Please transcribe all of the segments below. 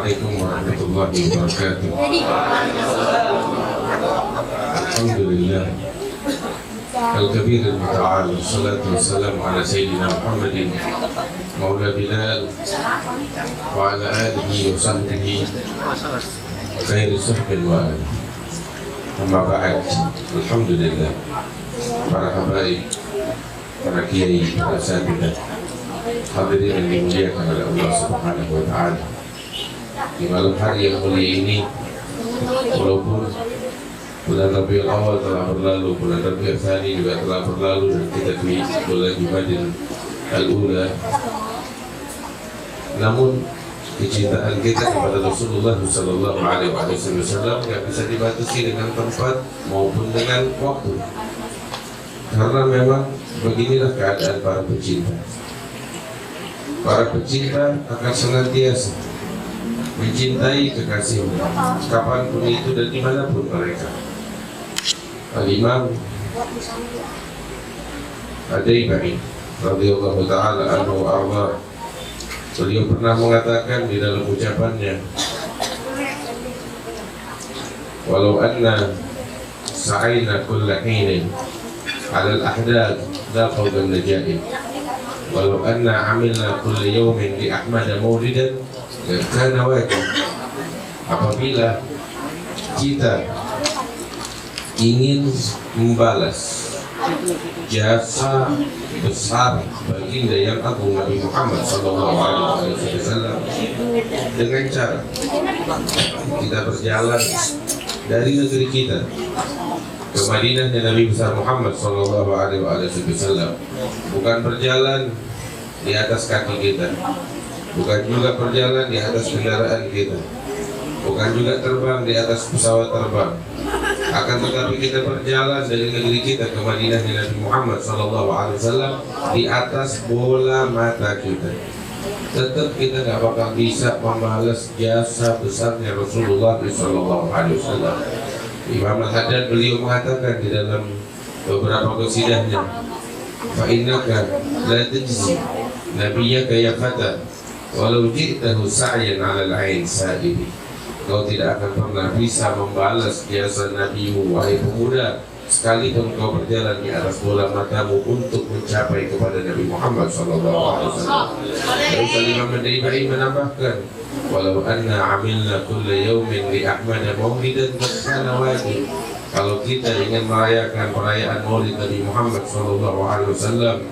Assalamualaikum warahmatullahi wabarakatuh. Alhamdulillah Al-Kabir Al-Muta'al, salatu wassalamu ala Sayyidina Muhammadin Maula Bilal wa ala alihi wa sahbihi khairi sahbin wa alihi. Amma ba'd. Alhamdulillah, para habaib, para kiai, para asatidzah, hadirin yang dimuliakan oleh Allah Subhanahu wa Ta'ala. Di malam hari yang mulia ini, walaupun bulan Rabiul Awal telah berlalu, bulan Rabiul Tsani juga telah berlalu, dan kita di bulan Jumadil Al-Ula, namun kecintaan kita kepada Rasulullah Sallallahu Alaihi Wasallam tidak bisa dibatasi dengan tempat maupun dengan waktu, karena memang beginilah keadaan para pecinta. Para pecinta akan senantiasa mencintai kekasihnya kapanpun itu dan dimanapun mereka. Al-Imam Ad-Daimai radhiyallahu ta'ala anhu arda, beliau pernah mengatakan di dalam ucapannya, walau anna sa'ayna kulla hinin 'ala al-ahdad la qawlan najain, walau anna 'amilna kulla yawmin li Ahmad maulidan kana wajib. Apabila kita ingin membalas jasa besar baginda yang agung Nabi Muhammad SAW dengan cara kita berjalan dari negeri kita ke Madinahnya Nabi besar Muhammad SAW, bukan berjalan di atas kaki kita, bukan juga berjalan di atas kendaraan kita, bukan juga terbang di atas pesawat terbang, akan tetapi kita berjalan dari negeri kita ke Madinahnya Nabi Muhammad SAW di atas bola mata kita. Tetap kita nggak bakal bisa membalas jasa besarnya Rasulullah SAW. Imam Al-Haddad beliau mengatakan di dalam beberapa qasidahnya, fa innaka la tajzi nabiyyaka ya fata walau ji'tahu sa'yan 'ala al-'ain sa'ibi. Kau tidak akan pernah bisa membalas jasa Nabimu, wahai pemuda, sekalipun kau berjalan di atas bola matamu untuk mencapai kepada Nabi Muhammad SAW. Lalu Imam Ad-Daimai menambahkan, walau anna 'amilna kulla yawmin li Ahmad maulidan kana wajib. Kalau kita ingin merayakan perayaan Maulid Nabi Muhammad SAW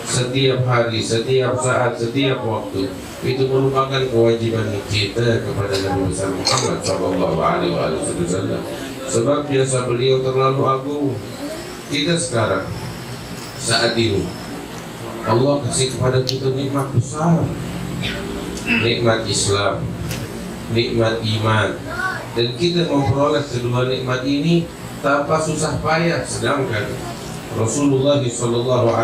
setiap hari, setiap saat, setiap waktu, itu merupakan kewajiban kita kepada Nabi besar Muhammad SAW. Sebab biasa beliau terlalu agung. Kita sekarang, saat ini, Allah kasih kepada kita nikmat besar, nikmat Islam, nikmat iman, dan kita memperoleh kedua nikmat ini tanpa susah payah. Sedangkan Rasulullah SAW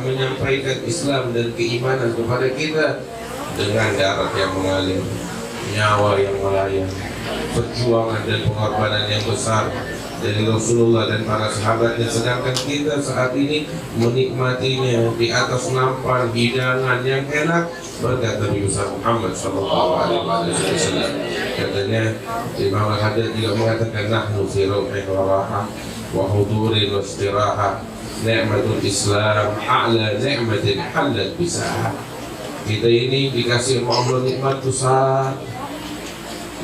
menyampaikan Islam dan keimanan kepada kita dengan darah yang mengalir, nyawa yang melayang, perjuangan dan pengorbanan yang besar dari Rasulullah dan para sahabatnya. Sedangkan kita saat ini menikmatinya di atas nampan hidangan yang enak berkat Nabi besar Muhammad SAW. Katanya Imam Al-Haddad juga mengatakan, nahnu fi rawhin wa rahah wa hudurin wa istiraha, ni'matul Islam a'la ni'matin halat bisa'ah. Kita ini dikasih Allah nikmat besar,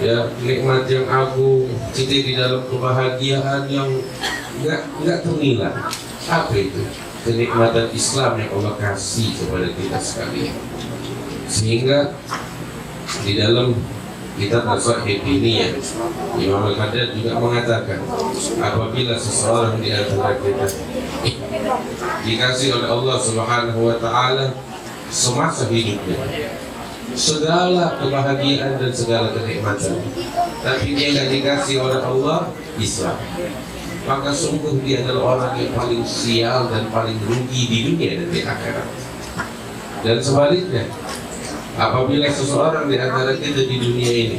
ya, nikmat yang agung. Kita di dalam kebahagiaan yang enggak ternilai. Apa itu? Kenikmatan Islam yang Allah kasih kepada kita sekalian. Sehingga di dalam kitab As-Sahih Diniyah, Imam Al-Haddad juga mengatakan, apabila seseorang di antara kita dikasih oleh Allah Subhanahu wa Ta'ala semasa hidupnya segala kebahagiaan dan segala kenikmatan, tapi dia tidak dikasih oleh Allah Islam, maka sungguh dia adalah orang yang paling sial dan paling rugi di dunia dan di akhirat. Dan sebaliknya, apabila seseorang di antara kita di dunia ini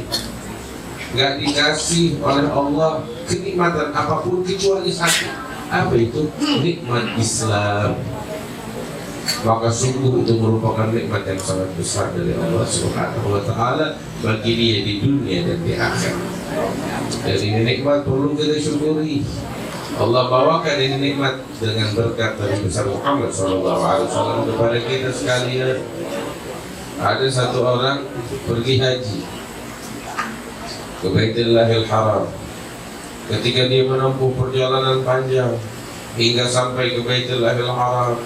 nggak dikasih oleh Allah kenikmatan apapun kecuali satu, apa itu? Nikmat Islam. maka sungguh itu merupakan nikmat yang sangat besar dari Allah Subhanahu wa Ta'ala bagi dia di dunia dan di akhirat. Jadi nikmat perlu kita syukuri. Allah bawakan ini nikmat dengan berkat dari besar Muhammad SAW kepada kita sekalian. Ada satu orang pergi haji ke Baitullahil Haram. Ketika dia menempuh perjalanan panjang hingga sampai ke Baitullahil Haram,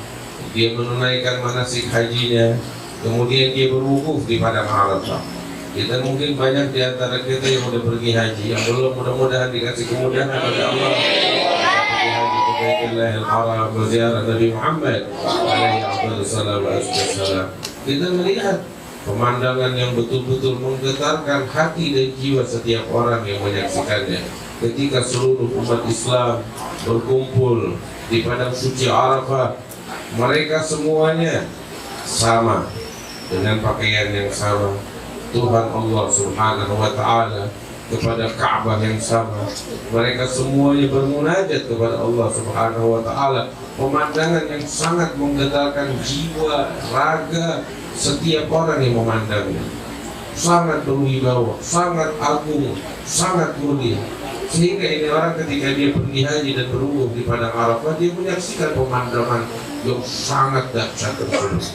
dia menunaikan manasik hajinya, kemudian dia berwukuf di padang Arafah. Kita mungkin banyak di antara kita yang sudah pergi haji, yang belum, mudah-mudahan dikasih kemudahan oleh Allah pergi haji ke Baitullahil Haram, berziarah Nabi Muhammad alaihi wassalam. Kita melihat pemandangan yang betul-betul menggetarkan hati dan jiwa setiap orang yang menyaksikannya. Ketika seluruh umat Islam berkumpul di padang suci Arafah, mereka semuanya sama dengan pakaian yang sama. Tuhan Allah Subhanahu wa Ta'ala kepada Ka'bah yang sama. Mereka semuanya bermunajat kepada Allah Subhanahu wa Ta'ala. Pemandangan yang sangat menggetarkan jiwa, raga setiap orang yang memandangnya. Sangat berwibawa, sangat agung, sangat mulia. Sehingga ini orang ketika dia pergi haji dan berwukuf di padang Arafah, dia menyaksikan pemandangan yang sangat dahsyat tersebut.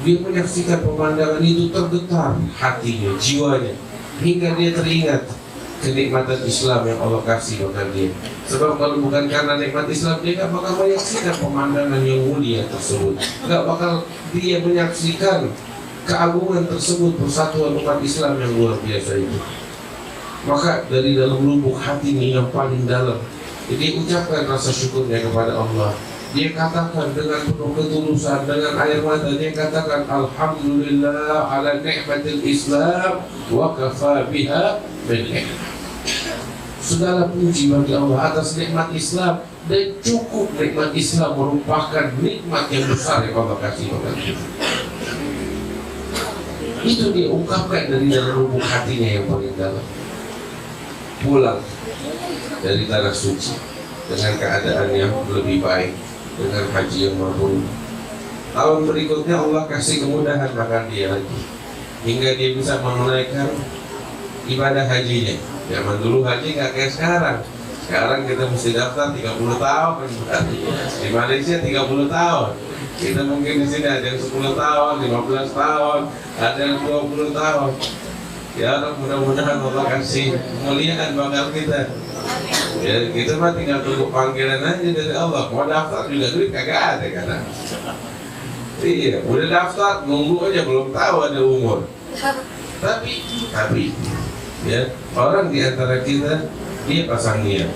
Dia menyaksikan pemandangan itu, tergetar hatinya, jiwanya, hingga dia teringat kenikmatan Islam yang Allah kasih kepada dia. Sebab kalau bukan karena nikmat Islam, dia gak bakal menyaksikan pemandangan yang mulia tersebut. Gak bakal dia menyaksikan keagungan tersebut, persatuan umat Islam yang luar biasa itu. Maka dari dalam lubuk hatinya yang paling dalam, dia ucapkan rasa syukurnya kepada Allah. Dia katakan dengan penuh ketulusan, dengan air mata, dia katakan alhamdulillah ala ni'matil Islam wa kafa biha min ni'mah. Segala puji bagi Allah atas nikmat Islam, dan cukup nikmat Islam merupakan nikmat yang besar yang Allah kasih kepada kita. Itu dia ungkapkan dari dalam lubuk hatinya yang paling dalam. Pulang dari tanah suci dengan keadaan yang lebih baik, dengan haji yang mabrur. Tahun berikutnya Allah kasih kemudahan makan dia lagi, hingga dia bisa menunaikan ibadah hajinya. Zaman dulu haji nggak kayak sekarang. Sekarang kita mesti daftar 30 tahun. Di Malaysia 30 tahun. Kita mungkin di sini ada yang 10 tahun, 15 tahun, ada yang 20 tahun. Ya Allah, mudah-mudahan Allah kasih kemuliaan bakal kita. Ya kita mah tinggal tunggu panggilan aja dari Allah. Mau daftar juga duit kagak ada kan? Iya, udah daftar, nunggu aja, belum tahu ada umur. Tapi ya, orang di antara kita dia pasang niat.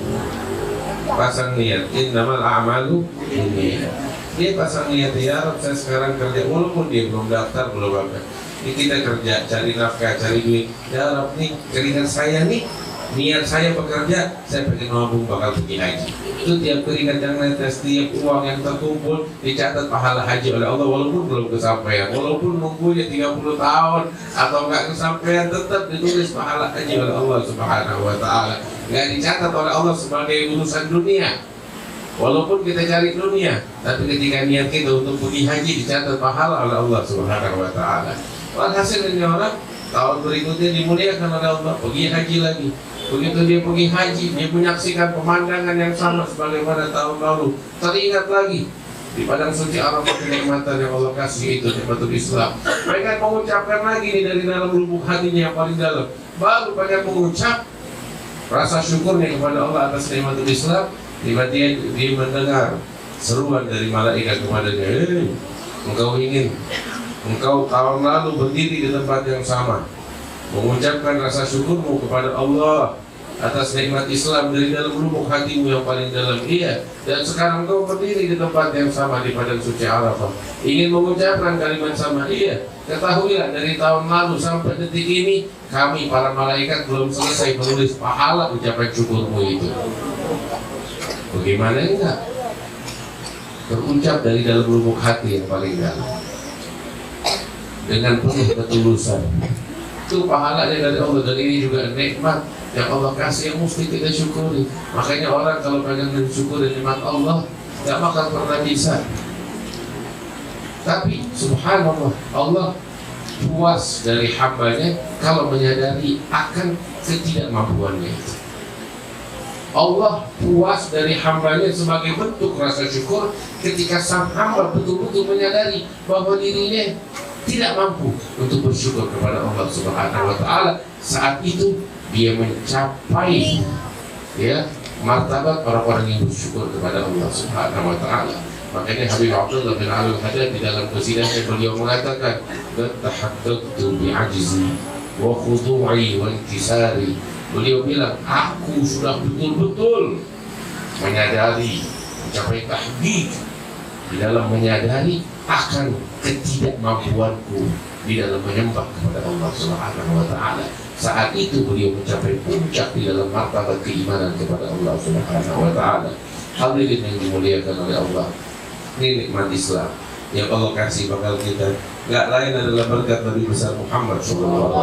Innamal a'malu binniyat. Dia pasang niat, ya Rabb, saya sekarang kerja, walaupun dia belum daftar, belum apa. Ini kita kerja, cari nafkah, cari duit. Ya Rabb, nih keringat saya nih, niat saya bekerja, saya pengen nabung bakal pergi haji. Itu tiap keringat yang netes, tiap uang yang terkumpul dicatat pahala haji oleh Allah, walaupun belum kesampaian, walaupun nunggunya 30 tahun atau nggak kesampaian, tetap ditulis pahala haji oleh Allah Subhanahu wa Ta'ala. Nggak dicatat oleh Allah sebagai urusan dunia. Walaupun kita cari dunia, tapi ketika niat kita untuk pergi haji dicatat pahala oleh Allah Subhanahu wa Ta'ala. Walhasil ini orang tahun berikutnya dimuliakan oleh Allah, pergi haji lagi. Begitu dia pergi haji, dia menyaksikan pemandangan yang sama sebagaimana tahun lalu. Teringat lagi di padang suci Arafah kenikmatan yang Allah kasih itu, nikmatul Islam. Mereka mengucapkan lagi nih dari dalam lubuk hatinya yang paling dalam. Baru banyak mengucap rasa syukurnya kepada Allah atas nikmatul Islam. Tiba-tiba dia mendengar seruan dari malaikat kepadanya, engkau tahun lalu berdiri di tempat yang sama, mengucapkan rasa syukurmu kepada Allah atas nikmat Islam dari dalam lubuk hatimu yang paling dalam. Iya, dan sekarang engkau berdiri di tempat yang sama di padang suci Arafah, ingin mengucapkan kalimat sama. Iya, ketahuilah dari tahun lalu sampai detik ini kami para malaikat belum selesai menulis pahala ucapan syukurmu itu. Bagaimana enggak? Terucap dari dalam lubuk hati yang paling dalam, dengan penuh ketulusan. Itu pahalanya dari Allah, dan ini juga nikmat yang Allah kasih yang mesti kita syukuri. Makanya orang kalau pengen mensyukuri nikmat Allah, gak bakal pernah bisa. Tapi subhanallah, Allah puas dari hambanya kalau menyadari akan ketidakmampuannya itu. Allah puas dari hambanya sebagai bentuk rasa syukur ketika sang hamba betul-betul menyadari bahwa dirinya tidak mampu untuk bersyukur kepada Allah Subhanahu wa Ta'ala. Saat itu dia mencapai martabat orang-orang yang bersyukur kepada Allah Subhanahu wa Ta'ala. Makanya Habib Abdullah bin Ali Al-Haddad di dalam qasidahnya beliau mengatakan, "Tahaddaqtu bi'ajzi wa khudu'i wa intisari." Beliau bilang, aku sudah betul-betul menyadari, mencapai tahqiq di dalam menyadari akan ketidakmampuanku di dalam menyembah kepada Allah Subhanahu wa Ta'ala. Saat itu beliau mencapai puncak di dalam martabat keimanan kepada Allah Subhanahu wa Ta'ala. Hadirin yang dimuliakan oleh Allah, ini nikmat Islam yang Allah kasih bakal kita, nggak lain adalah berkat Nabi besar Muhammad SAW.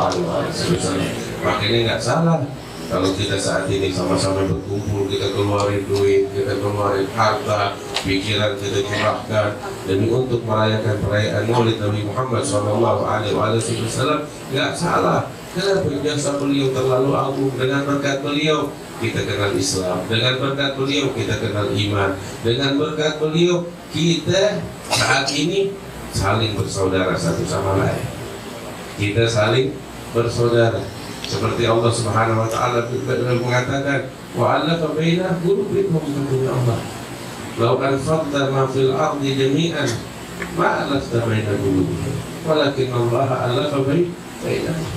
Makanya nggak salah kalau kita saat ini sama-sama berkumpul, kita keluarin duit, kita keluarin harta, pikiran kita curahkan demi untuk merayakan perayaan Maulid Nabi Muhammad SAW. Nggak salah. Kenapa jasa beliau terlalu agung? Dengan berkat beliau kita kenal Islam, dengan berkat beliau kita kenal iman, dengan berkat beliau kita saat ini saling bersaudara satu sama lain. Kita saling bersaudara. Seperti Allah Subhanahu wa Ta'ala mengatakan, wa 'alafa baina qulubikum kata Allah. Law anfaqta ma fil ardi jami'an ma 'alafta baina qulubikum walakin Allah 'alafa bainahum.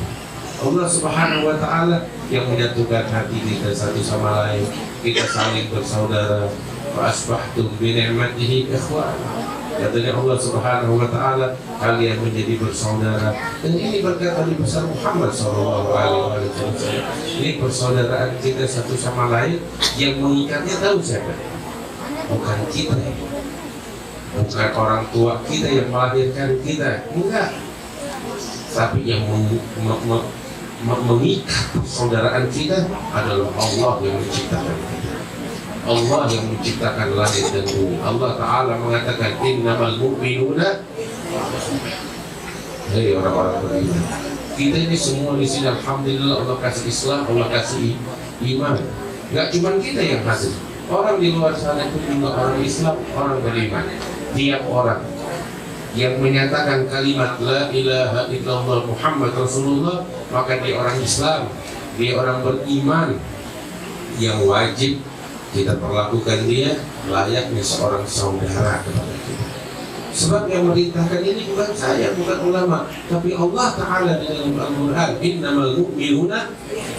Allah Subhanahu wa Ta'ala yang menyatukan hati kita satu sama lain. Kita saling bersaudara. Wa asbahtum bi ni'matihi ikhwana. Katanya Allah Subhanahu wa Ta'ala, kalian menjadi bersaudara. Dan ini berkat Nabi besar Muhammad SAW. Ini persaudaraan kita satu sama lain yang mengikatnya tahu siapa? Bukan kita, bukan orang tua kita yang melahirkan kita, enggak. Tapi yang mengikat persaudaraan kita adalah Allah yang menciptakan kita. Allah yang menciptakan langit dan bumi. Allah Ta'ala mengatakan, innamal mu'minuna, hei orang-orang beriman. Kita ini semua di sini alhamdulillah Allah kasih Islam, Allah kasih iman. Gak cuma kita yang hasil. Orang di luar sana itu juga orang Islam, orang beriman. Tiap orang yang menyatakan kalimat la ilaha illallah Muhammad Rasulullah, maka dia orang Islam, dia orang beriman yang wajib kita perlakukan dia layaknya seorang saudara kepada kita. Sebab yang merintahkan ini bukan saya, bukan ulama, tapi Allah Ta'ala di dalam Al-Quran, innamal mu'minuna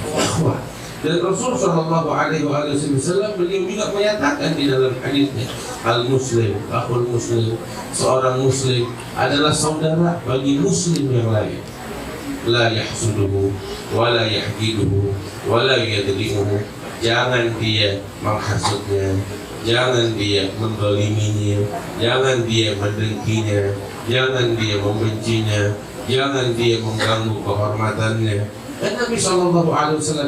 ikhwah. Dan Rasul SAW beliau juga menyatakan di dalam hadisnya, al-muslim, akhul muslim, seorang muslim adalah saudara bagi muslim yang lain. La yahsuduhu, wa la yahdiduhu, wa la yadlimuhu. Jangan dia menghasutnya, jangan dia mendoliminya, jangan dia mendengkinya, jangan dia membencinya, jangan dia mengganggu kehormatannya. Dan Nabi SAW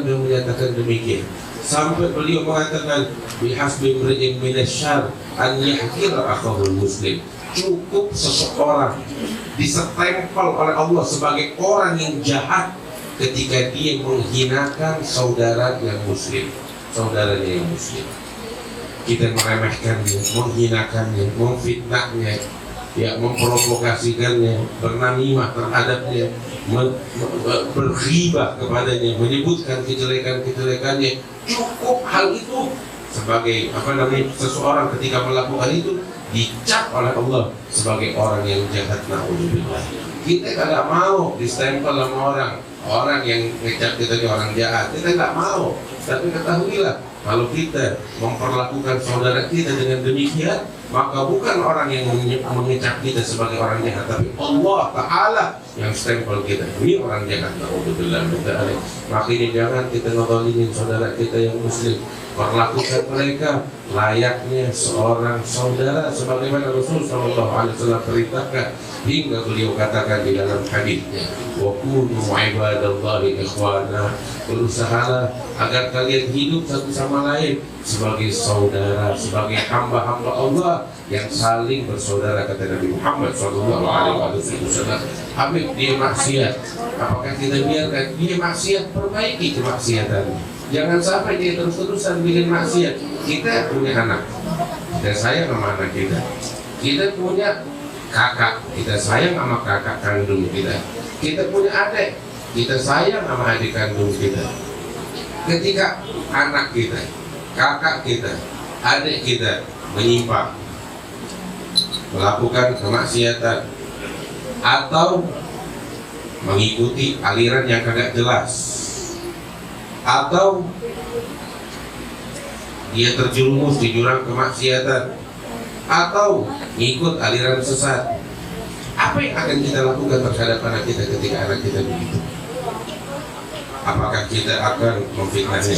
yang menyatakan demikian. Sampai beliau mengatakan, bihasbi imri'in minasyarr an yahqira akhahul muslim. Cukup seseorang disetempel oleh Allah sebagai orang yang jahat ketika dia menghinakan saudara yang muslim, saudaranya yang muslim. Kita meremehkannya, menghinakannya, memfitnahnya, ya, memprovokasikannya, bernamimah terhadapnya, berghibah kepadanya, menyebutkan kejelekan-kejelekannya. Cukup hal itu sebagai seseorang ketika melakukan itu dicap oleh Allah sebagai orang yang jahat, na'udzubillah. Kita tidak mau distempel sama orang yang ngecap kita ini orang jahat. Kita nggak mau. Tapi ketahuilah, kalau kita memperlakukan saudara kita dengan demikian, maka bukan orang yang mengecap kita sebagai orang jahat, tapi Allah Ta'ala yang stempel kita, ini orang jahat. Na'udzubillah min dzalik. Makanya jangan kita ngedolimin saudara kita yang muslim. Perlakukan mereka layaknya seorang saudara, sebagaimana Rasul SAW perintahkan, hingga beliau katakan di dalam hadisnya, wa kunu ibadallahi ikhwana. Berusahalah agar kalian hidup satu sama lain sebagai saudara, sebagai hamba-hamba Allah yang saling bersaudara, kata Nabi Muhammad SAW. Habib dia maksiat, apakah kita biarkan dia maksiat? Perbaiki kemaksiatan. Jangan sampai dia terus-terusan bikin maksiat. Kita punya anak, kita sayang sama anak kita. Kita punya kakak, kita sayang sama kakak kandung kita. Kita punya adik, kita sayang sama adik kandung kita. Ketika anak kita, kakak kita, adik kita menyimpang, melakukan kemaksiatan, atau mengikuti aliran yang kagak jelas, atau dia terjerumus di jurang kemaksiatan, atau ikut aliran sesat, apa yang akan kita lakukan terhadap anak kita ketika anak kita begitu? Apakah kita akan memfitnahnya?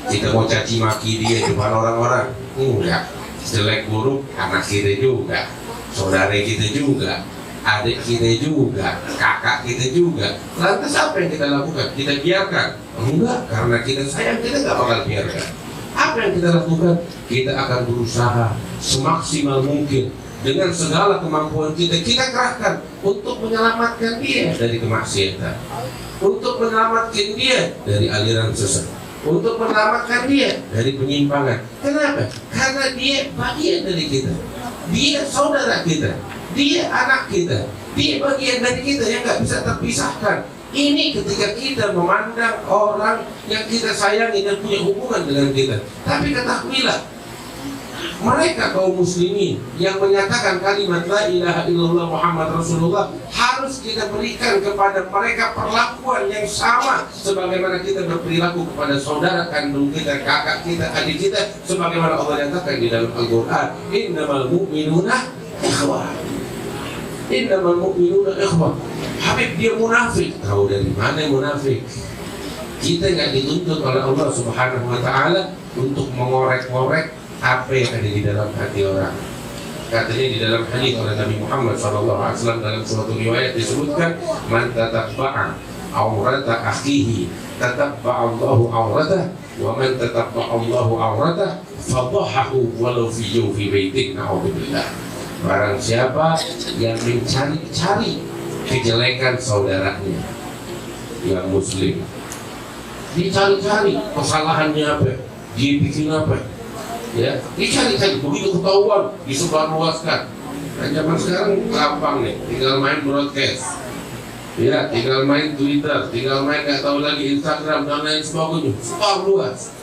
Kita mau caci maki dia di depan orang-orang? Enggak. Jelek buruk anak kita juga, saudara kita juga, adik kita juga, kakak kita juga. Lantas apa yang kita lakukan? Kita biarkan? Enggak, karena kita sayang, kita nggak bakal biarkan. Apa yang kita lakukan? Kita akan berusaha semaksimal mungkin dengan segala kemampuan kita kerahkan untuk menyelamatkan dia dari kemaksiatan, untuk menyelamatkan dia dari aliran sesat, untuk menyelamatkan dia dari penyimpangan. Kenapa? Karena dia bagian dari kita, dia saudara kita, dia anak kita, dia bagian dari kita yang nggak bisa terpisahkan. Ini ketika kita memandang orang yang kita sayangi dan punya hubungan dengan kita. Tapi ketahuilah, mereka kaum muslimin yang menyatakan kalimat la ilaha illallah Muhammad Rasulullah, harus kita berikan kepada mereka perlakuan yang sama sebagaimana kita berperilaku kepada saudara kandung kita, kakak kita, adik kita, sebagaimana Allah nyatakan di dalam Al-Qur'an, innamal mu'minuna ikhwah. Innamal mu'minuna ikhwah. Habib dia munafik. Tahu dari mana munafik? Kita nggak dituntut oleh Allah Subhanahu wa Ta'ala untuk mengorek-ngorek apa yang ada di dalam hati orang. Katanya di dalam hadis oleh Nabi Muhammad SAW dalam suatu riwayat disebutkan, man tatabba'a aurata akhihi tatabba'a Allahu auratah, wa man tatabba'a Allahu auratah fadahahu walau fi jawfi baitihi, na'udzubillah. Barang siapa yang mencari-cari kejelekan saudaranya yang muslim, dicari-cari kesalahannya apa, dia bikin apa, ya, dicari-cari, begitu ketahuan disebarluaskan. Nah, zaman sekarang gampang nih, tinggal main broadcast, ya, tinggal main Twitter, tinggal main nggak tahu lagi Instagram dan lain sebagainya, sebar luas.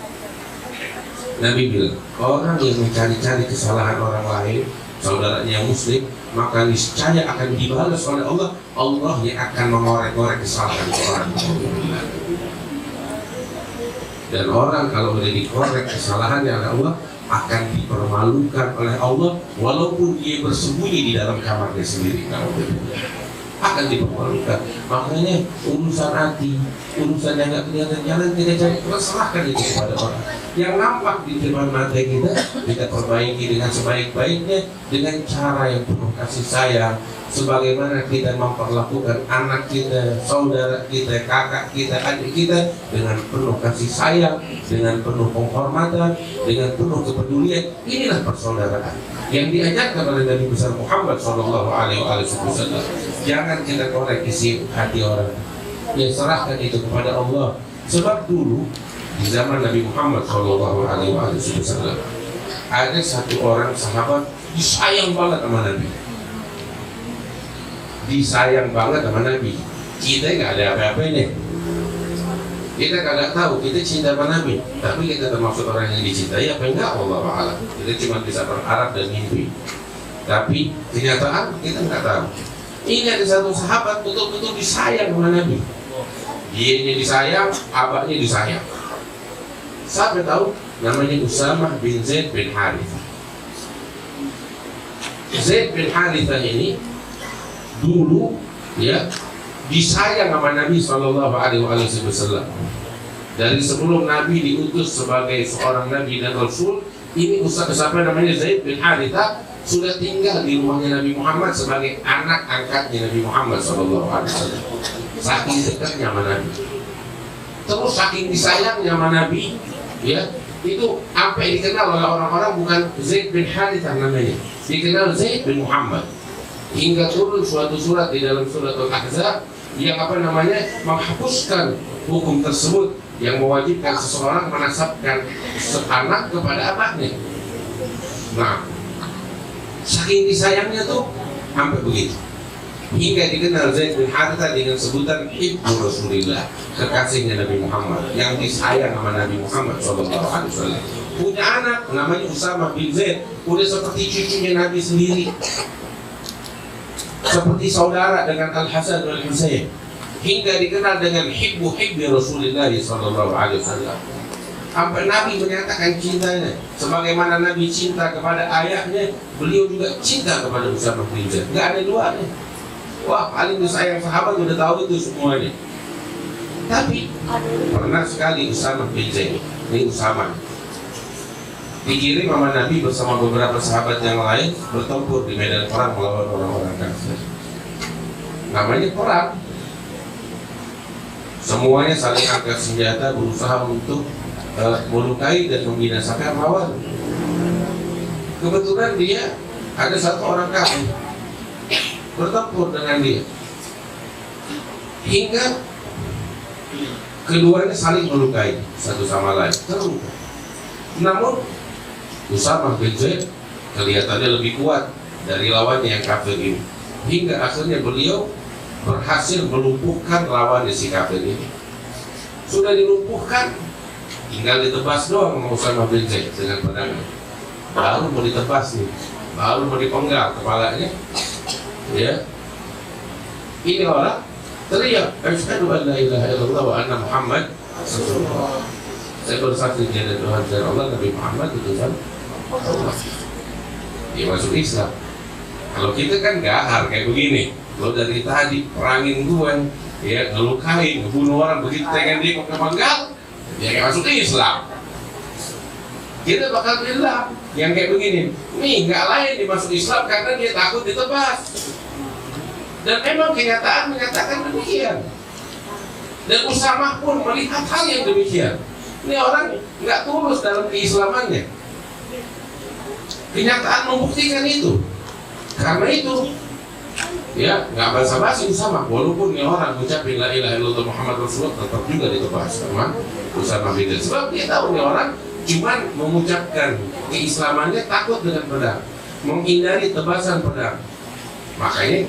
Nabi bilang, orang yang mencari-cari kesalahan orang lain, saudaranya muslim, maka niscaya akan dibalas oleh Allah. Allah yang akan mengorek-ngorek kesalahan orang. Dan orang kalau udah dikorek kesalahannya oleh Allah, akan dipermalukan oleh Allah walaupun dia bersembunyi di dalam kamarnya sendiri. Akan dipermalukan. Makanya urusan hati, urusan yang nggak kelihatan jalan, kita cari, serahkan itu kepada orang. Yang nampak di depan mata kita perbaiki dengan sebaik-baiknya, dengan cara yang penuh kasih sayang, sebagaimana kita memperlakukan anak kita, saudara kita, kakak kita, adik kita dengan penuh kasih sayang, dengan penuh penghormatan, dengan penuh kepedulian. Inilah persaudaraan yang diajarkan oleh Nabi besar Muhammad SAW. Jangan kita korek isi hati orang, ya serahkan itu kepada Allah. Sebab dulu di zaman Nabi Muhammad SAW ada satu orang sahabat disayang banget sama Nabi, disayang banget sama Nabi. Kita nggak ada apa-apanya, kita nggak tahu kita cinta sama Nabi, tapi kita termasuk orang yang dicintai apa enggak, Allah Ta'ala. Kita cuma bisa berharap dan mimpi, tapi kenyataan kita nggak tahu. Ini ada satu sahabat betul-betul disayang sama Nabi. Dia ini disayang, abahnya disayang. Siapa tahu? Namanya Usamah bin Zaid bin Harithah. Zaid bin Harithah ini dulu, ya, disayang sama Nabi SAW. Dari sebelum Nabi diutus sebagai seorang Nabi dan Rasul, ini siapa namanya Zaid bin Harithah sudah tinggal di rumahnya Nabi Muhammad sebagai anak angkatnya Nabi Muhammad SAW. Saking dekatnya sama Nabi, terus saking disayangnya sama Nabi, ya, itu sampai dikenal oleh orang-orang bukan Zaid bin Harithah namanya, dikenal Zaid bin Muhammad. Hingga turun suatu surat di dalam surat Al-Ahzab yang menghapuskan hukum tersebut yang mewajibkan seseorang menasabkan anak kepada abahnya. Nah, saking disayangnya tuh sampai begitu. Hingga dikenal Zaid bin Harithah dengan sebutan Ibnu Rasulillah, kekasihnya Nabi Muhammad, yang disayang sama Nabi Muhammad SAW. Punya anak namanya Usamah bin Zaid, udah seperti cucunya Nabi sendiri, seperti saudara dengan Al-Hasan dan Al-Husain. Hingga dikenal dengan Hibbu Rasulillah SAW. Sampai Nabi menyatakan cintanya, sebagaimana Nabi cinta kepada ayahnya, beliau juga cinta kepada Usamah bin Zaid. Nggak ada duanya. Wah, paling disayang sahabat udah tahu itu semuanya. Tapi pernah sekali Usamah bin Zaid, ini Usamah, dikirim sama Nabi bersama beberapa sahabat yang lain bertempur di medan perang melawan orang-orang kafir. Namanya perang. Semuanya saling angkat senjata berusaha untuk melukai dan membinasakan lawan. Kebetulan dia ada satu orang kafir bertempur dengan dia, hingga keduanya saling melukai satu sama lain terluka. Namun Usamah bin Zaid kelihatannya lebih kuat dari lawannya yang kafir ini, hingga akhirnya beliau berhasil melumpuhkan lawannya si kafir ini. Sudah dilumpuhkan, tinggal ditebas doang sama Usamah bin Zaid dengan pedangnya. Baru mau ditebas nih, baru mau dipenggal kepalanya, ya. Ini orang teriak, asyhadu an la ilaha illallah wa anna Muhammad rasulullah. Saya bersaksi dia dan Tuhan dan Allah, Nabi Muhammad itu kan Allah. Dia masuk Islam. Kalau kita kan gahar kayak begini, lo dari tadi perangin gue, ya, ngelukain, ngebunuh orang, begitu pengen dia mau kepenggal, dia kayak masuk Islam. Kita bakal bilang yang kayak begini, nih nggak lain dimasuk Islam karena dia takut ditebas. Dan memang kenyataan menyatakan demikian. Dan Usamah pun melihat hal yang demikian. Ini orang nggak tulus dalam keislamannya. Kenyataan membuktikan itu. Karena itu, ya, nggak basa-basi Usamah. Walaupun ini orang mengucapkan la ilaha illallah Muhammad Rasulullah, tetap juga ditebas sama Usamah bin Zaid. Sebab dia tahu ini orang cuman mengucapkan keislamannya takut dengan pedang, menghindari tebasan pedang. Makanya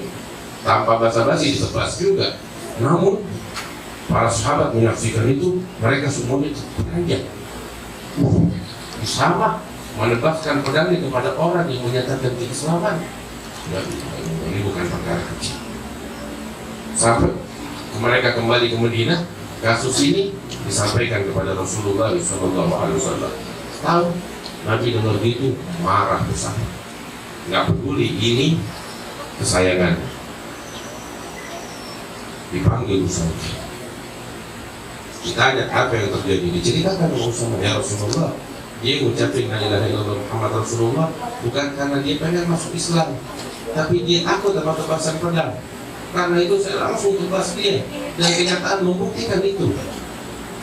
tanpa basa-basi ditebas juga. Namun para sahabat menyaksikan itu, mereka semuanya terperanjat. Usamah menebaskan pedangnya kepada orang yang menyatakan keislaman. Ini bukan perkara kecil. Sampai mereka kembali ke Madinah, kasus ini disampaikan kepada Rasulullah SAW. Tahu Nabi dengar gitu marah besar. Nggak peduli ini kesayangan. Dipanggil Usamah. Ditanya apa yang terjadi, diceritakan oleh Usamah, ya Rasulullah, dia mengucapkan la ilaha illallah Muhammad Rasulullah bukan karena dia pengen masuk Islam, tapi dia takut sama tebasan pedang. Karena itu saya langsung tebas dia, dan kenyataan membuktikan itu.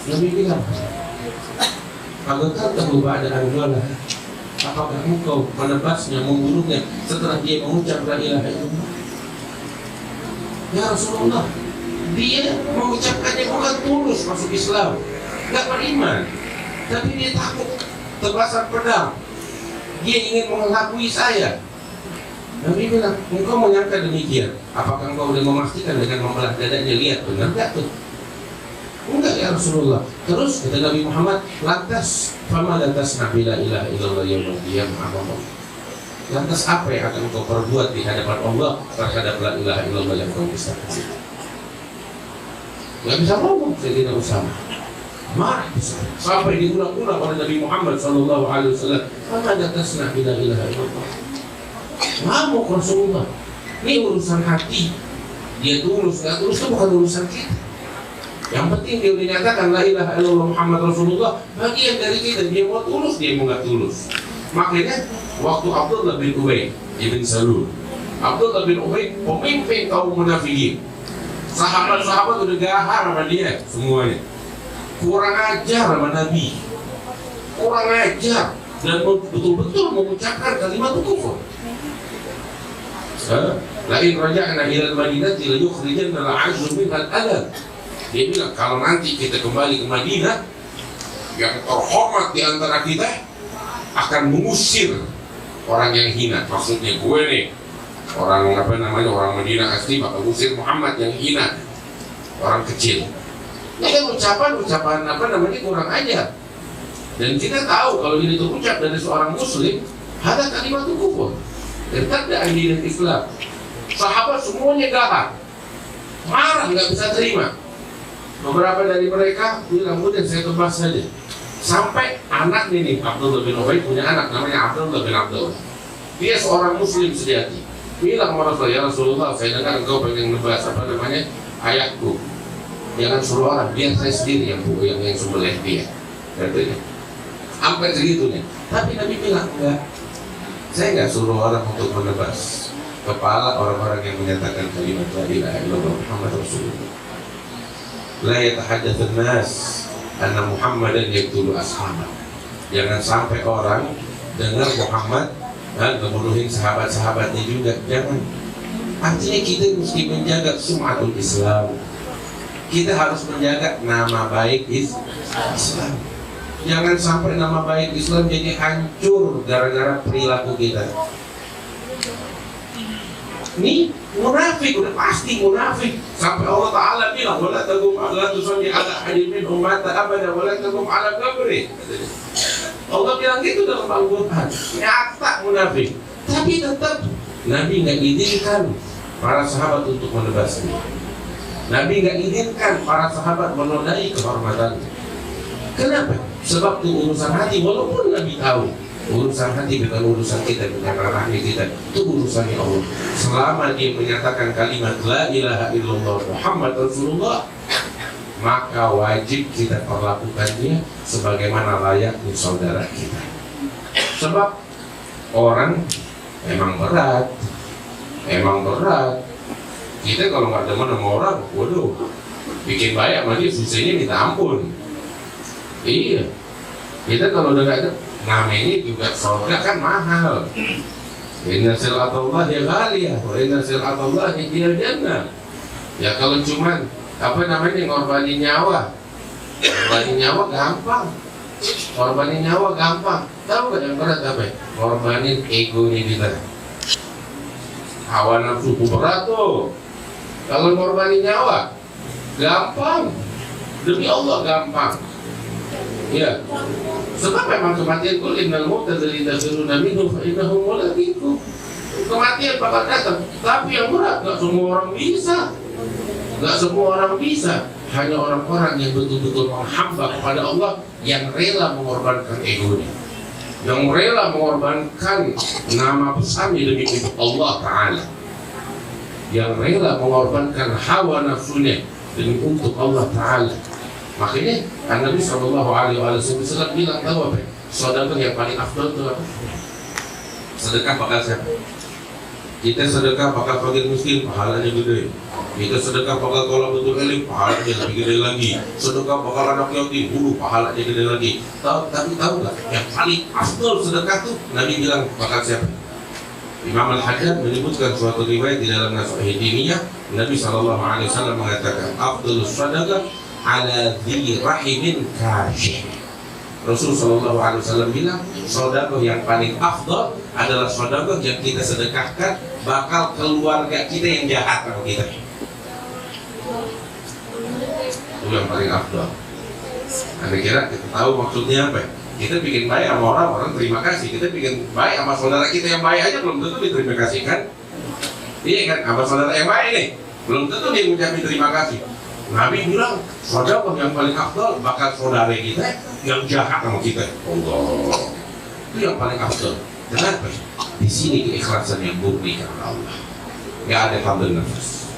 Nabi bilang, "Apakah kamu ada anjuran? Apakah engkau menebasnya, membunuhnya setelah dia mengucap la ilaha illallah?" Ya Rasulullah, dia mengucapkannya bukan tulus masuk Islam, nggak beriman, tapi dia takut tebasan pedang. Dia ingin mengelabui saya. Nabi bilang, engkau menyangka demikian? Apakah engkau sudah memastikan dengan membelah dadanya? Lihat, benar nggak tuh? Enggak ya Rasulullah. Terus kata Nabi Muhammad, lantas fama lantas Nabi la ilaha illallah yaumul qiyamah. Lantas apa yang akan engkau perbuat di hadapan Allah terhadap la ilaha illallah yang kau dustakan? Nggak bisa ngomong Sayyidina Usamah. Marah besar. Sampai diulang-ulang oleh Nabi Muhammad SAW. Fama lantas Nabi la ilaha illallah. Ngamuk Rasulullah. Ini urusan hati. Dia tulus, nggak tulus itu bukan urusan kita. Yang penting dia dinyatakan la ilaha illallah Muhammad Rasulullah, bagian dari kita. Dia mau tulus, dia mau nggak tulus. Makanya waktu Abdullah bin Ubay ibn Salul, Abdullah bin Ubay pemimpin kaum munafikin, sahabat-sahabat udah gahar sama dia semuanya, kurang ajar sama Nabi. kurang ajar dan betul-betul mengucapkan kalimat kufur. Lain raja'na ilal Madinah la yukhrijanna al-'azzu minhal adab. Dia bilang kalau nanti kita kembali ke Madinah, yang terhormat di antara kita akan mengusir orang yang hina. Maksudnya gue nih, orang orang Madinah asli bakal usir Muhammad yang hina, orang kecil. Ini kan ucapan kurang ajar. Dan kita tahu kalau ini terucap dari seorang muslim, ada kalimat kufur. Tertadda ahli Islam. Sahabat semuanya galak, marah, nggak bisa terima. Beberapa dari mereka bilang, udah saya tebas saja. Sampai anak ini, Abdullah bin Ubay punya anak namanya Abdullah bin Abdullah. Dia seorang muslim sejati. Bilang sama Rasulullah, ya Rasulullah, saya dengar engkau pengen ngebahas ayatku. Jangan suruh orang, biar saya sendiri yang sembelih dia. Katanya. Sampai segitunya. Tapi Nabi bilang, enggak. Saya nggak suruh orang untuk menebas kepala orang-orang yang menyatakan kalimat la ilaha illallah Muhammad Rasulullah. La yatahaddatsun nas anna Muhammadan yaqtulu ashabah. Jangan sampai orang dengar Muhammad ngebunuhin sahabat-sahabatnya juga. Jangan. Artinya kita mesti menjaga sum'atul Islam. Kita harus menjaga nama baik Islam. Jangan sampai nama baik Islam jadi hancur gara-gara perilaku kita. Ini munafik, udah pasti munafik. Sampai Allah Ta'ala bilang, wala taqum ala tusalli ala ahadin minhum mata abada wala taqum ala qabri. Allah bilang gitu dalam Al-Quran. Nyata munafik. Tapi tetap Nabi nggak izinkan para sahabat untuk menebasnya. Nabi nggak izinkan para sahabat menodai kehormatannya. Kenapa? Sebab itu urusan hati, walaupun Nabi tahu urusan hati bukan urusan kita, bukan ranahnya kita, itu urusannya Allah. Selama dia menyatakan kalimat la ilaha illallah Muhammad Rasulullah, maka wajib kita perlakukan dia sebagaimana layaknya saudara kita. Sebab orang emang berat. Kita kalau nggak demen sama orang, waduh, bikin baik sama dia susahnya minta ampun. Iya, kita kalau udah nggak ada, namanya juga surga kan mahal. Inna sil'atallahi ghaliyah wa inna sil'atallahi hiyal jannah. Ya kalau cuman ngorbanin nyawa gampang. Tahu nggak yang berat apa? Ngorbanin egonya kita, hawa nafsu berat tuh. Kalau ngorbanin nyawa gampang, demi Allah gampang. Ya, sebab memang kematian kul innal mauta alladzi tafiruna minhu fa innahu mulaqikum. Kematian bakal datang, tapi yang berat nggak semua orang bisa. Hanya orang-orang yang betul-betul menghamba kepada Allah, yang rela mengorbankan egonya, yang rela mengorbankan nama besarnya demi Allah Ta'ala, yang rela mengorbankan hawa nafsunya demi untuk Allah Ta'ala. Makanya Nabi SAW bilang, tahu apa? Sedekah yang paling afdal itu apa? Sedekah bakal siapa? Kita sedekah bakal fakir miskin, pahalanya gede. Kita sedekah bakal tolak betul elim, pahalanya lebih gede lagi. Sedekah bakal anak yatim, pahalanya gede lagi. Tapi tahu nggak? Yang paling afdal sedekah tuh Nabi bilang bakal siapa? Imam Al-Haddad menyebutkan suatu riwayat di dalam Sahih Diniyah, Nabi SAW mengatakan, afdalus sedekah ala dhi rahimin kashih. Rasulullah SAW bilang, sedekah yang paling afdal adalah sedekah yang kita sedekahkan bakal keluarga kita yang jahat sama kita. Itu yang paling afdal. Anda kira kita tahu maksudnya apa? Kita bikin baik sama orang terima kasih. Kita bikin baik sama saudara kita yang baik aja belum tentu diterima kasih kan? Iya kan? Sama saudara yang baik nih belum tentu dia mengucapkan terima kasih. Nabi bilang, sedekah yang paling afdal bakal saudara kita yang jahat sama kita. Allah, itu yang paling afdal. Kenapa? Di sini keikhlasan yang murni karena Allah. Gak ada tambahan nafas.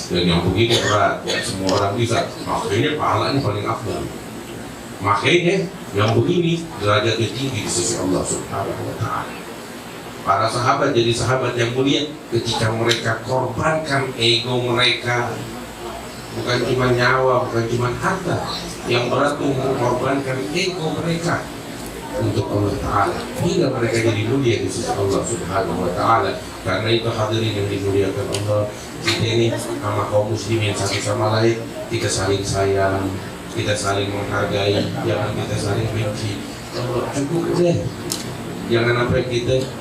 Dan yang begitu berat, ya semua orang bisa. Makanya pahalanya paling afdal. Makanya yang begini derajatnya tinggi di sisi Allah Subhanahu wa Ta'ala. Para sahabat jadi sahabat yang mulia ketika mereka korbankan ego mereka. Bukan cuma nyawa, bukan cuma harta. Yang berat itu mengorbankan ego mereka. untuk Allah Ta'ala, hingga mereka jadi mulia di sisi Allah Subhanahu wa Ta'ala. Karena itu hadirin yang dimuliakan Allah, kita ini sama kaum muslimin satu sama lain, kita saling sayang, kita saling menghargai, jangan kita saling benci. Cukup deh, jangan sampai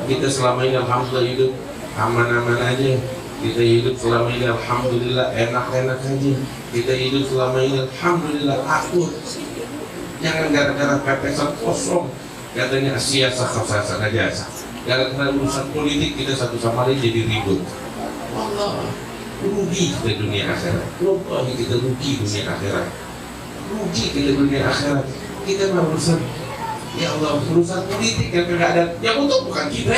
kita selama ini alhamdulillah hidup aman-aman aja, kita hidup selama ini alhamdulillah enak-enak aja, kita hidup selama ini alhamdulillah akur. Jangan gara-gara pepesan kosong katanya Asia sah-sah aja, gara-gara urusan politik kita satu sama lain jadi ribut. Allah, rugi kita dunia akhirat. Wallahi kita rugi dunia akhirat. Rugi kita dunia akhirat. Kita mau urusan, ya Allah, urusan politik yang tidak ada, yang untuk bukan kita,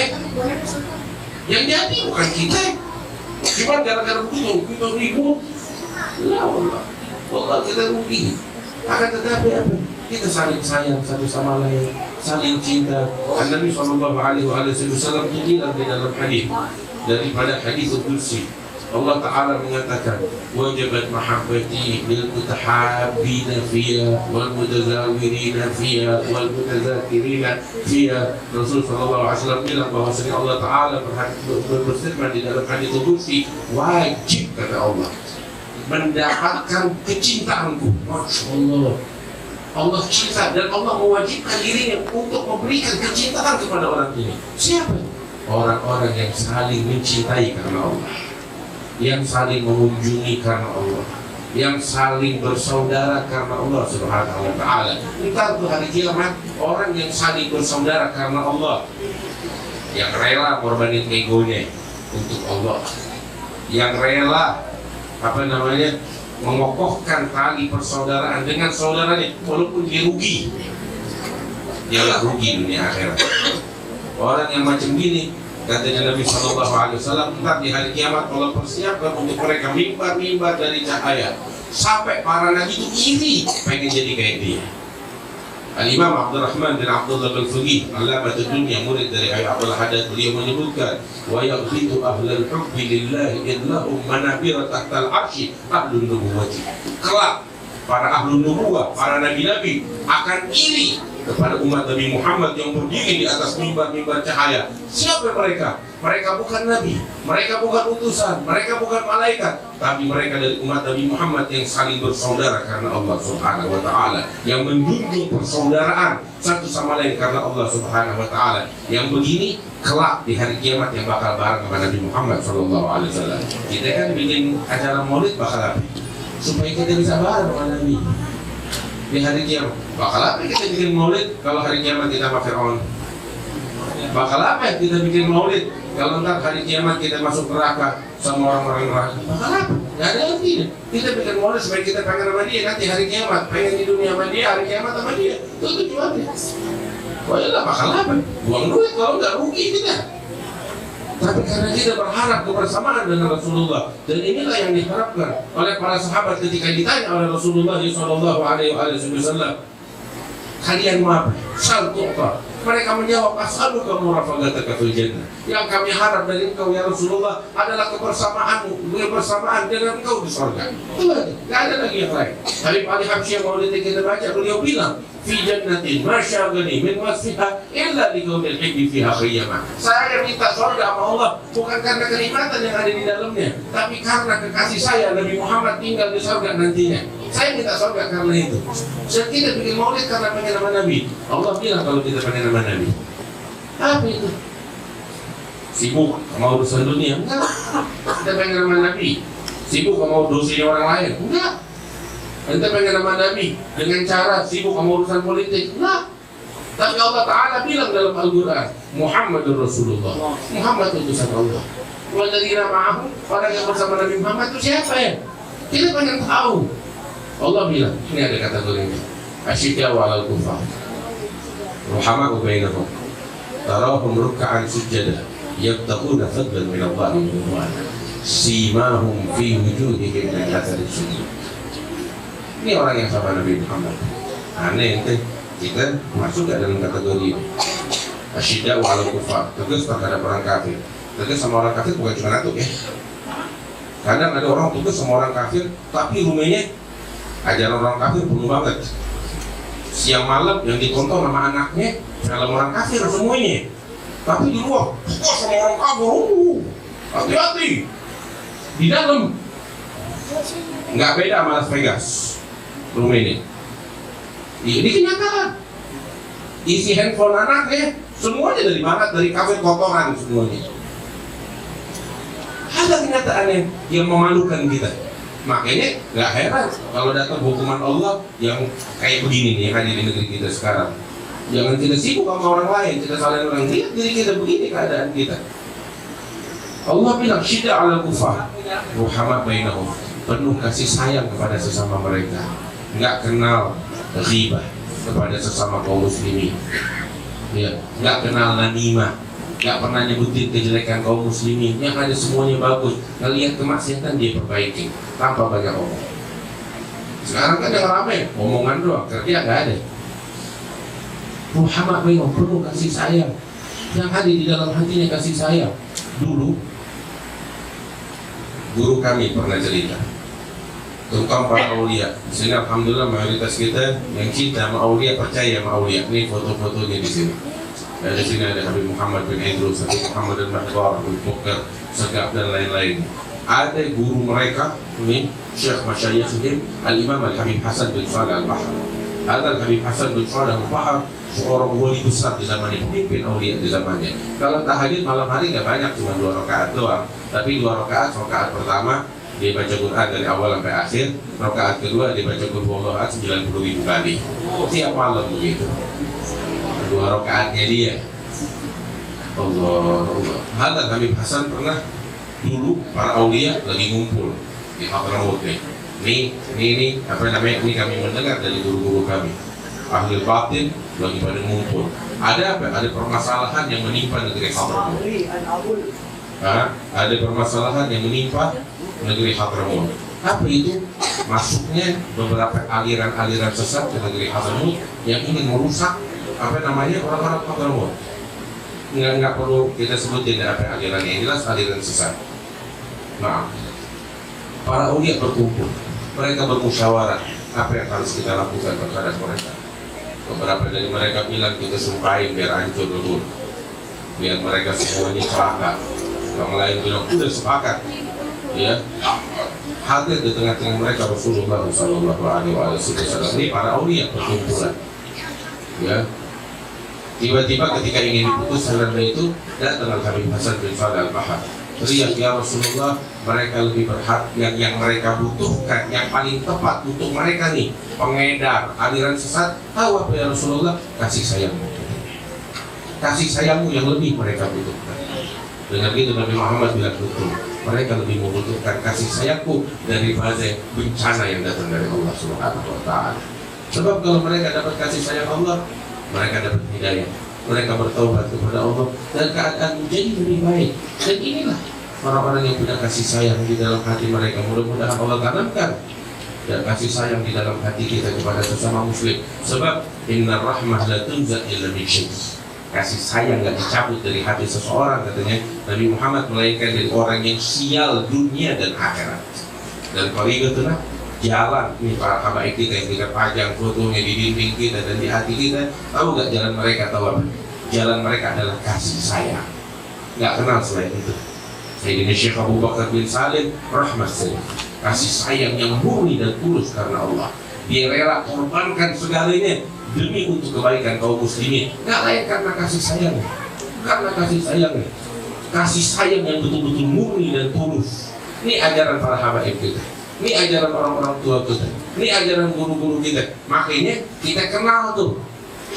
yang jadi bukan kita. Cuma gara-gara begitu kita ribut. Ya Allah, Allah kita rugi. Akan tetapi apa? Kita saling sayang satu sama lain, saling cinta. Nabi Shallallahu Alaihi Wasallam bilang di dalam hadis daripada hadis qudsi, Allah Ta'ala mengatakan, wajabat mahabbati lil mutahabbina fiyya wal mutazawirina fiyya wal mutazakirina fiyya. Rasul Shallallahu Alaihi Wasallam bilang bahwa Allah Ta'ala berfirman di dalam hadis qudsi, wajib kata Allah mendapatkan kecintaanku. Masya Allah, Allah cinta dan Allah mewajibkan dirinya untuk memberikan kecintaan kepada orang ini. Siapa? Orang-orang yang saling mencintai karena Allah, yang saling mengunjungi karena Allah, yang saling bersaudara karena Allah Subhanahu wa Ta'ala. Entar tuh hari kiamat orang yang saling bersaudara karena Allah, yang rela korbanin egonya untuk Allah, yang rela mengokohkan tali persaudaraan dengan saudaranya walaupun dia rugi, dia rugi dunia akhirat. Orang yang macam gini, katanya Nabi Sallallahu Alaihi Wasallam, entar di hari kiamat Allah persiapkan untuk mereka mimbar-mimbar dari cahaya, sampai para nabi itu iri pengen jadi kayak dia. Al-Imam Abdurrahman bin Abdullah bin Fuqih, Allamatul Dunya, murid dari Abdul Haddad, beliau menyebutkan, wa yaghbitu ahlal hubbi lillahi innahum manabira tahtal arsy ahlun nubuwati. Kelak para ahlun nubuwah, para nabi-nabi akan iri kepada umat Nabi Muhammad yang berdiri di atas mimbar-mimbar cahaya. Siapa mereka? Mereka bukan nabi, mereka bukan utusan, mereka bukan malaikat, tapi mereka dari umat Nabi Muhammad yang saling bersaudara karena Allah Subhanahu wa Ta'ala, yang menjunjung persaudaraan satu sama lain karena Allah Subhanahu wa Ta'ala. Yang begini kelak di hari kiamat yang bakal bareng sama Nabi Muhammad Sallallahu Alaihi Wasallam. Kita kan bikin acara maulid bakal apa? Supaya kita bisa bareng sama Nabi di hari kiamat. Bakal apa kita bikin maulid kalau hari kiamat kita sama Fir'aun? Bakal apa kita bikin maulid kalau ntar hari kiamat kita masuk neraka sama orang-orang neraka? Bakal apa? Gak ada artinya. Kita bikin maulid supaya kita pengen sama dia nanti hari kiamat, pengen di dunia sama dia, hari kiamat sama dia. Itu tujuannya. Wah ya bakal apa? Buang duit kalau nggak rugi kita. Tapi karena kita berharap kebersamaan dengan Rasulullah, dan inilah yang diharapkan oleh para sahabat ketika ditanya oleh Rasulullah Sallallahu Alaihi Wasallam, kalian mau apa? Sal tu'ta. Mereka menjawab, as'aluka murafagataka fil jannah. Yang kami harap dari engkau ya Rasulullah adalah kebersamaanmu, bersamaan dengan engkau di surga. Itu aja, nggak ada lagi yang lain. Tapi Ali Habsyi yang maulid kita baca, beliau bilang, fi jannatin masyagani min wasfiha illa liqaumil hibbi fiha khiyamah. Saya minta surga sama Allah bukan karena kenikmatan yang ada di dalamnya, tapi karena kekasih saya Nabi Muhammad tinggal di surga nantinya. Saya minta surga karena itu. Saya tidak bikin maulid karena pengen nama Nabi. Allah bilang kalau kita pengen nama Nabi, apa itu? Sibuk sama urusan dunia? Enggak. Kita pengen nama Nabi. Sibuk sama dosanya orang lain? Enggak. Kita pengen nama Nabi dengan cara sibuk sama urusan politik? Enggak. Tapi Allah Ta'ala bilang dalam Al-Quran, Muhammadur Rasulullah, Muhammad utusan Allah. Walladzina ma'ahu, orang yang bersama Nabi Muhammad itu siapa ya? Kita pengen tahu. Allah bilang, ini ada kategorinya, asyiddaa'u 'alal kuffar, ruhama'u bainahum, tarahum ruk'an sujada, yabtaguna fadlan min Allah wa ridwana, simahum fi wujuhihim min athari sujud. Ini orang yang sama Nabi Muhammad. Aneh ente, kita masuk gak dalam kategori ini? Asyiddaa'u 'alal kuffar, tegas terhadap orang kafir. Tegas sama orang kafir bukan cuma natuk ya. Kadang ada orang tegas sama orang kafir, tapi rumahnya ajaran orang kafir penuh banget. siang malam yang ditonton sama anaknya film orang kafir semuanya. Tapi di luar, sama orang kafir, hati-hati. Di dalam nggak beda sama Las Vegas rumah ini. Ini kenyataan. Isi handphone anaknya semuanya dari barat, dari kafe kotoran semuanya. Ada kenyataannya yang memalukan kita. Makanya nggak heran kalau datang hukuman Allah yang kayak begini nih yang ada di negeri kita sekarang. Jangan kita sibuk sama orang lain, kita salahin orang, lihat diri kita begini keadaan kita. Allah bilang syidda 'alal kufar ruhama bainahum, penuh kasih sayang kepada sesama mereka, nggak kenal ghibah kepada sesama kaum muslimin, ya, nggak kenal namimah, nggak pernah nyebutin kejelekan kaum muslimin, yang ada semuanya bagus, ngelihat kemaksiatan dia perbaiki tanpa banyak omong. Sekarang kan yang ramai omongan doang, kerja nggak ada. Muhammad bainahum, penuh kasih sayang, yang ada di dalam hatinya kasih sayang. Dulu guru kami pernah cerita tentang para aulia. Di sini alhamdulillah mayoritas kita yang cinta sama aulia, percaya sama aulia. Ini foto-fotonya di sini. Di sini ada Habib Muhammad bin Idrus, Habib Muhammad al-Mahbar, Habib Muqtar, Segaf dan lain-lain. Ada guru mereka, ini Syekh Masyayikhim Al-Imam Al-Habib Hasan bin Salih Al-Bahar. Ada Al-Habib Hasan bin Salih Al-Bahar, seorang wali besar di zamannya, pemimpin aulia di zamannya. Kalau tahajud malam hari nggak banyak, cuma 2 rakaat doang. Tapi 2 rakaat, rakaat pertama dia baca Quran dari awal sampai akhir, rakaat kedua dia baca Qul huwallahu ahad 90.000 kali. Tiap malam begitu. 2 rakaatnya dia. Allah. Hadza Habib Hasan pernah dulu para aulia lagi ngumpul di Hadramaut nih. Ini apa namanya? Ini kami mendengar dari guru-guru kami. Ahli batin lagi pada ngumpul. Ada apa? Ada permasalahan yang menimpa negeri Hadramaut. Ada permasalahan yang menimpa negeri Hadramaut. Apa itu? Masuknya beberapa aliran-aliran sesat ke negeri Hadramaut yang ingin merusak apa namanya orang-orang Hadramaut. Nggak perlu kita sebutin apa alirannya, yang jelas aliran sesat. Nah, para aulia berkumpul, mereka bermusyawarah apa yang harus kita lakukan terhadap mereka. Beberapa dari mereka bilang kita sumpahin biar hancur dulu, biar mereka semuanya celaka. Yang lain bilang udah sepakat, ya. Hadir di tengah-tengah mereka Rasulullah SAW. Ini para aulia berkumpulan, ya. Tiba-tiba ketika ingin diputus aliran itu, datang Al-Habib Hasan bin Salih Al-Bahar. Teriak, ya Rasulullah, mereka lebih berhak, yang mereka butuhkan, yang paling tepat untuk mereka nih, pengedar aliran sesat, tahu apa ya Rasulullah? Kasih sayangmu. Kasih sayangmu yang lebih mereka butuhkan. Dengan itu Nabi Muhammad bilang betul, mereka lebih membutuhkan kasih sayangku daripada bencana yang datang dari Allah Subhanahu wa Ta'ala. Sebab kalau mereka dapat kasih sayang Allah, mereka dapat hidayah, mereka bertaubat kepada Allah, dan keadaan menjadi lebih baik. Dan inilah orang-orang yang punya kasih sayang di dalam hati mereka. Mudah-mudahan Allah tanamkan dan kasih sayang di dalam hati kita kepada sesama muslim. Sebab inna rahmah la tunza illa min syai'in. Kasih sayang gak dicabut dari hati seseorang, katanya Nabi Muhammad, melainkan dari orang yang sial dunia dan akhirat. Dan kalau itulah jalan nih para habaib kita yang kita pajang fotonya di dinding kita dan di hati kita. Tahu gak jalan mereka? Tahu apa? Jalan mereka adalah kasih sayang. Gak kenal selain itu. Sayyidina Syekh Abu Bakar bin Salim rahmat sayyid, kasih sayang yang murni dan tulus karena Allah. Dia rela korbankan segalanya demi untuk kebaikan kaum muslimin. Gak lain karena kasih sayang, karena kasih sayang, kasih sayang yang betul-betul murni dan tulus. Ini ajaran para habaib kita, ini ajaran orang-orang tua kita, ini ajaran guru-guru kita. Makanya kita kenal tuh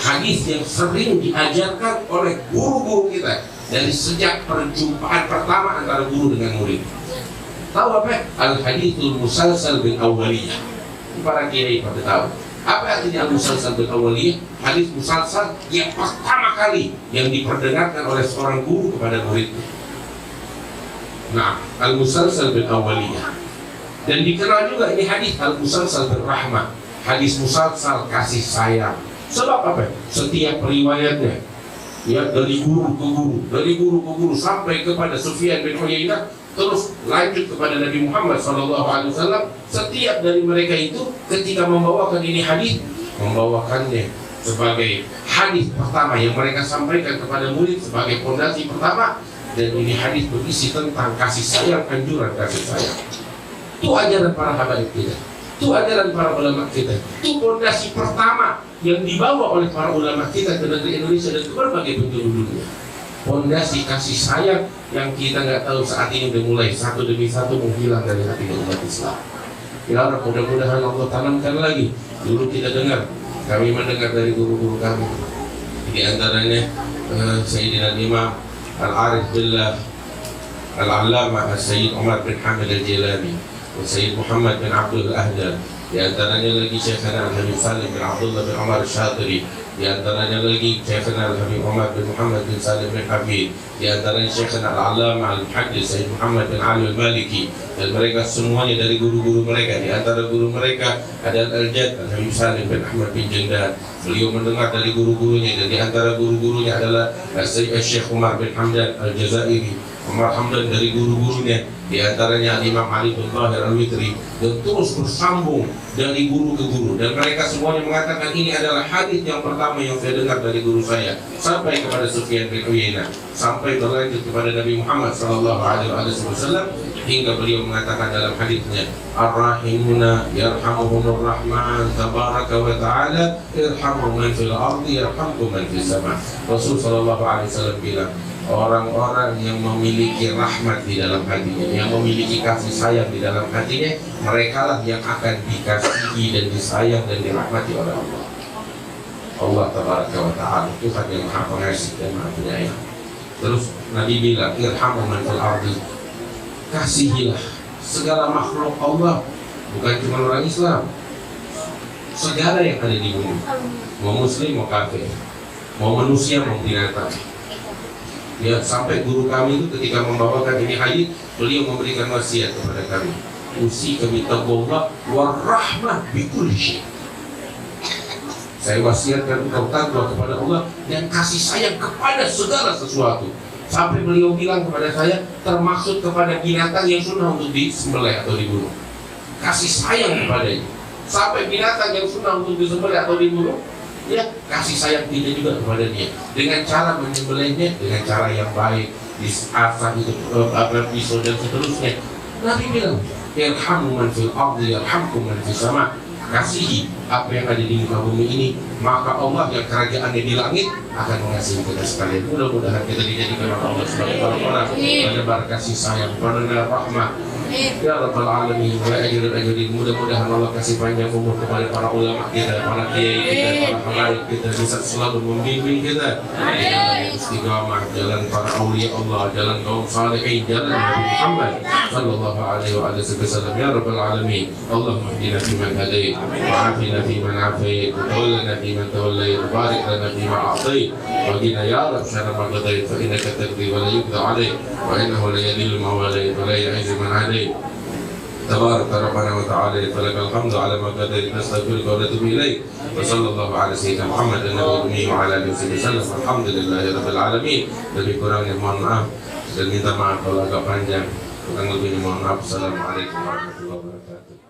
hadis yang sering diajarkan oleh guru-guru kita dari sejak perjumpaan pertama antara guru dengan murid. Tahu apa? Al-hadithul musalsal bil awwaliyah. Para kiai pada tahu. Apa artinya al-musalsal bil awwaliyah? Hadis musalsal yang pertama kali yang diperdengarkan oleh seorang guru kepada muridnya. Nah, al-musalsal bil awwaliyah. Dan dikenal juga ini hadis al-musalsal bil rahmah. Hadis musalsal kasih sayang. Sebab apa? Setiap riwayatnya, ya, dari guru ke guru, dari guru ke guru sampai kepada Sufyan bin Uyainah, terus lanjut kepada Nabi Muhammad SAW. Setiap dari mereka itu ketika membawakan ini hadis, membawakannya sebagai hadis pertama yang mereka sampaikan kepada murid sebagai fondasi pertama. Dan ini hadis berisi tentang kasih sayang, anjuran kasih sayang. Itu ajaran para habaib kita, itu ajaran para ulama kita, itu fondasi pertama yang dibawa oleh para ulama kita ke negeri Indonesia dan ke berbagai penjuru dunia. Fondasi kasih sayang yang kita nggak tahu saat ini udah mulai satu demi satu menghilang dari hati umat Islam. Ya Allah, mudah-mudahan Allah tanamkan lagi. Dulu kita dengar, kami mendengar dari guru-guru kami, di antaranya Sayyidina Imam Al-Arif Billah Al-Allamah Sayyid Umar bin Hamid Al-Jilani, Sayyid Muhammad bin Abdul Ahdal, di antaranya lagi Syekhana Al-Habib Salim bin Abdullah bin Umar Al-Syatiri, di antaranya lagi Syekhana Al-Habib Umar bin Muhammad bin Salim bin Habib, di antaranya Syekhana Al-Allamah Al-Muhaddis Sayyid Muhammad bin Ali Al-Maliki. Dan mereka semuanya dari guru-guru mereka. Di antara guru mereka ada Al-Jad Al-Habib Salim bin Ahmad bin Jendan. Beliau mendengar dari guru-gurunya, dan di antara guru-gurunya adalah Syekh Umar bin Hamdan Al-Jazairi. Umar Hamdan dari guru-gurunya, di antaranya Imam Ali bin Tahir Al-Witri, dan terus bersambung dari guru ke guru. Dan mereka semuanya mengatakan ini adalah hadis yang pertama yang saya dengar dari guru saya, sampai kepada Sufyan bin Uyainah, sampai berlanjut kepada Nabi Muhammad SAW, hingga beliau mengatakan dalam hadisnya, Ar-Rahimuna yarhamuhumur Rahman tabaraka wa ta'ala, irhamu man fil ardi yarhamkum man fis sama. Rasul SAW bilang, orang-orang yang memiliki rahmat di dalam hatinya, yang memiliki kasih sayang di dalam hatinya, merekalah yang akan dikasihi dan disayang dan dirahmati oleh Allah. Allah tabaraka wa ta'ala, Tuhan yang maha pengasih dan maha penyayang. Terus Nabi bilang, irhamu man fil ardi, kasihilah segala makhluk Allah, bukan cuma orang Islam, segala yang ada di bumi, mau muslim mau kafir, mau manusia mau binatang. Ya, sampai guru kami itu ketika membawakan ini hadis, beliau memberikan wasiat kepada kami, usika bi taqwallah war rahmah bi kulli syai. Saya wasiatkan engkau takwa kepada Allah dan kasih sayang kepada segala sesuatu. Sampai beliau bilang kepada saya, termasuk kepada binatang yang sunnah untuk disembelih atau dibunuh. Kasih sayang kepadanya. Sampai binatang yang sunnah untuk disembelih atau dibunuh, ya kasih sayang kita juga kepada dia. Dengan cara menyembelihnya dengan cara yang baik, disasah itu pisau dan seterusnya. Nabi bilang, irhamu man fil ardi yarhamkum man fis sama. Kasihi apa yang ada di muka bumi ini, maka Allah yang kerajaannya di langit akan mengasihi kita sekalian. Mudah-mudahan kita dijadikan Allah sebagai orang-orang penebar kasih sayang, penebar rahmat. Ya Rabbal Alamin, wa ajrin. Mudah-mudahan Allah kasih panjang umur kepada para ulama kita, para kiai kita, para habaib kita, bisa selalu membimbing kita di jalan istiqamah, jalan para aulia Allah, jalan kaum salihin, jalan Nabi Muhammad sallallahu alaihi wa sallam. Ya Rabbal Alamin, Allahumma hdina fi man hadait, wa afina fi man afait, wa tawallana fi man tawallait, wa barik lana fi ma a'tait, wa qina ya Rabb syarra ma qadait, fa innaka taqdi wa la yuqda alaik, wa innahu la yadhillu man walayt wa la yu'izzu man adait. تبارك ربنا وتعالى فلك الحمد على ما قدرت نستغفرك ونتوب اليك وصلى الله على سيدنا محمد النبي الأمي وعلى اله وسلم. Alhamdulillah rabbil alamin. Lebih kurangnya mohon maaf dan minta maaf kalau agak panjang, kurang lebihnya mohon maaf. Assalamualaikum warahmatullahi wabarakatuh.